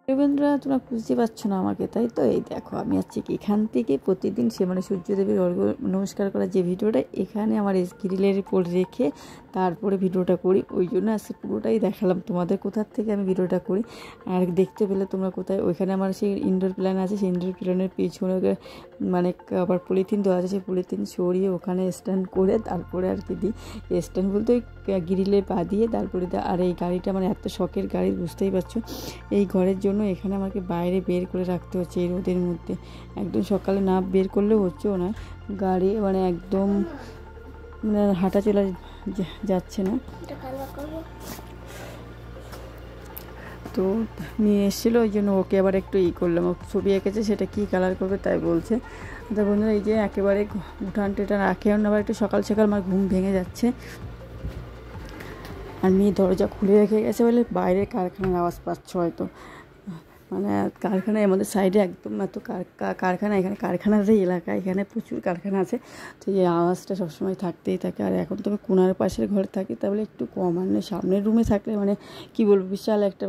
বন্ধুরা, তোমরা বুঝতে পারছো না আমাকে, তাই তো? এই দেখো, আমি আজকে এখান থেকে প্রতিদিন সে মানে সূর্যদেবের নমস্কার করার যে ভিডিওটা এখানে আমার গ্রিলের উপর রেখে তারপরে ভিডিওটা করি। ওই জন্য আজকে পুরোটাই দেখালাম তোমাদের কোথার থেকে আমি ভিডিওটা করি। আর দেখতে পেলে তোমরা কোথায়, ওইখানে আমার সেই ইনডোর প্ল্যান আছে, সেই ইনডোর প্ল্যানের পিছনে মানে আবার পলিথিন দেওয়া আছে, সেই পলিথিন সরিয়ে ওখানে স্ট্যান্ড করে তারপরে আর কি দিই। স্ট্যান্ড বলতে ওই গ্রিলে পা দিয়ে তারপরে আর এই গাড়িটা মানে এত শখের গাড়ি, বুঝতেই পারছো। এই ঘরের জন্য এখানে আমাকে বাইরে বের করে রাখতে হচ্ছে এই রোদের মধ্যে। একদম সকালে না বের করলেও হচ্ছেও না, গাড়ি মানে একদম মানে হাঁটা চলা যাচ্ছে না। তো নিয়ে এসেছিলো, ওই জন্য ওকে আবার একটু করলাম। ও ছবি এঁকেছে, সেটা কী কালার করবে তাই বলছে। তা বন্ধুরা, এই যে একেবারে উঠান টেটান রাখে আবার একটু সকাল সকাল আমার ঘুম ভেঙে যাচ্ছে। আর মেয়ে দরজা খুলে রেখে গেছে বলে বাইরের কারখানার আওয়াজ পাচ্ছ হয়তো। মানে কারখানায় আমাদের সাইডে একদম এত কারখানা, এখানে কারখানারই এলাকা, এখানে প্রচুর কারখানা আছে। তো এই আওয়াজটা সবসময় থাকতেই থাকে। আর এখন তো আমি কোনার পাশের ঘরে থাকি, তাহলে একটু কম। আর সামনের রুমে থাকলে মানে কী বলবো, বিশাল একটা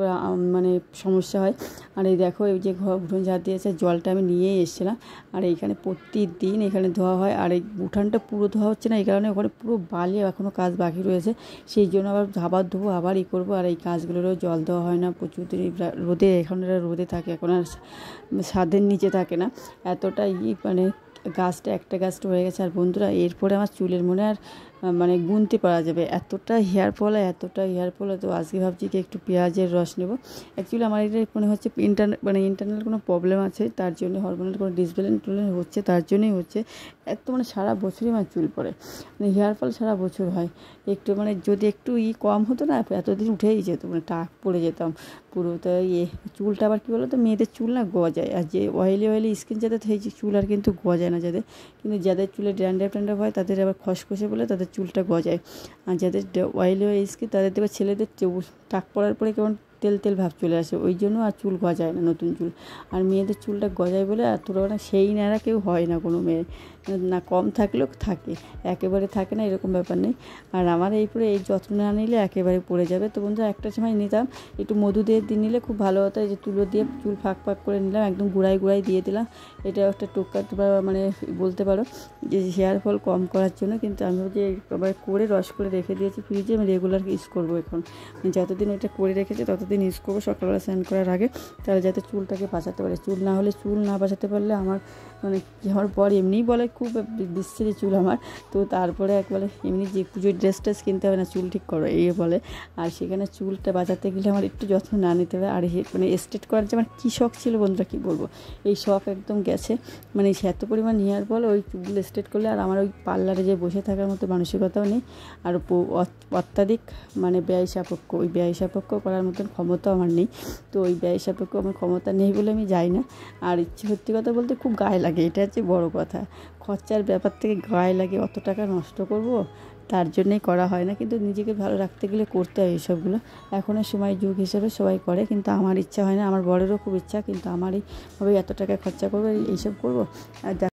মানে সমস্যা হয়। আর এই দেখো, এই যে উঠোন ঝাড় দিয়েছে, জলটা আমি নিয়েই এসেছিলাম। আর এইখানে প্রতিদিন এখানে ধোয়া হয়। আর এই উঠানটা পুরো ধোয়া হচ্ছে না, এই কারণে ওখানে পুরো বালি, এখনও কাজ বাকি রয়েছে। সেই জন্য আবার আবার ধোবো, আবার করবো। আর এই কাজগুলোরও জল দেওয়া হয় না, প্রচুর দিন রোদে, এখন এরা রোদে থাকে, এখন আর ছাদের নিচে থাকে না। এতটা মানে গাছটা একটা গাছটা হয়ে গেছে। আর বন্ধুরা, এরপরে আমার চুলের মনে আর মানে গুনতে পারা যাবে, এতটা হেয়ার ফল হয়, এতটা হেয়ার ফল হয়। তো আজকে ভাবছি কি একটু পেঁয়াজের রস নেব। অ্যাকচুয়ালি আমার এটা মনে হচ্ছে ইন্টারনাল কোনো প্রবলেম আছে, তার জন্য হরমোনাল কোনো ডিসব্যালেন্স হচ্ছে, তার জন্যই হচ্ছে। এত মানে সারা বছরই আমার চুল পড়ে, মানে হেয়ার ফল সারা বছর হয়। একটু মানে যদি একটু কম হতো না, এতদিন উঠেই যেত, মানে টাক পড়ে যেতাম পুরো। তো চুলটা আবার কী বলো তো, মেয়েদের চুল না গজায়। আর যে অয়েলি স্কিন যাদের, সেই চুল আর কিন্তু গজায় না যাদের। কিন্তু যাদের চুলে ড্যান্ড্রাফ হয় তাদের আবার খসখসে বলে তাদের চুলটা গজায়। আর যাদের অয়েলি স্কিন তাদের দেখবে ছেলেদের টাক পড়ার পরে কেমন তেল তেল ভাব চলে আসে, ওই জন্য আর চুল গজায় না, নতুন চুল। আর মেয়েদের চুলটা গজায় বলে আর তোরা না সেই নেড়া কেউ হয় না, কোনো মেয়ে না কম থাকলেও থাকে, একেবারে থাকে না, এরকম ব্যাপার নেই। আর আমার এই যত্ন না নিলে একেবারে পড়ে যাবে। তো বন্ধু, একটা সময় নিতাম, একটু মধু দিয়ে নিলে খুব ভালো হতো। এই যে তুলো দিয়ে চুল ফাঁক করে নিলাম, একদম গুঁড়াই দিয়ে দিলাম। এটা একটা টোকা তোমরা মানে বলতে পারো যে হেয়ার ফল কম করার জন্য। কিন্তু আমি যে একবার করে রস করে রেখে দিয়েছি ফ্রিজে, আমি রেগুলার ইউজ করবো এখন। যতদিন এটা করে রেখেছি ততদিন ইউজ করবো, সকালবেলা স্নান করার আগে, তাহলে যাতে চুলটাকে বাঁচাতে পারে। চুল না বাঁচাতে পারলে আমার মানে আমার পর এমনিই বলে খুব বিশ্রী চুল আমার। তো তারপরে একবারে এমনি যে পুজোর ড্রেস কিনতে হবে না, চুল ঠিক করো এই বলে। আর সেখানে চুলটা বাঁচাতে গেলে আমার একটু যত্ন না নিতে হবে। আর মানে স্ট্রেট করার যে আমার কী শখ ছিল বন্ধুরা, কী বলবো, এই শখ একদম গেছে। মানে এত পরিমাণ হেয়ার ফল, ওই চুল স্ট্রেট করলে। আর আমার ওই পার্লারে যে বসে থাকার মতো মানসিকতাও নেই, আর অত্যাধিক মানে ব্যয় সাপেক্ষ, ওই ব্যয় সাপেক্ষ করার মতন ক্ষমতা আমার নেই। তো ওই ব্যয় সাপেক্ষ আমার ক্ষমতা নেই বলে আমি যাই না। আর সত্যি কথা বলতে খুব গায়ে লাগে, এটা হচ্ছে বড় কথা। খরচার ব্যাপার থেকে গায়ে লাগে, অত টাকা নষ্ট করব, তার জন্যেই করা হয় না। কিন্তু নিজেকে ভালো রাখতে গেলে করতে হয় এইসবগুলো। এখনের সময় যুগ হিসেবে সবাই করে, কিন্তু আমার ইচ্ছা হয় না। আমার বড়েরও খুব ইচ্ছা, কিন্তু আমার এইভাবে এত টাকা খরচা করবো, এইসব করবো। আর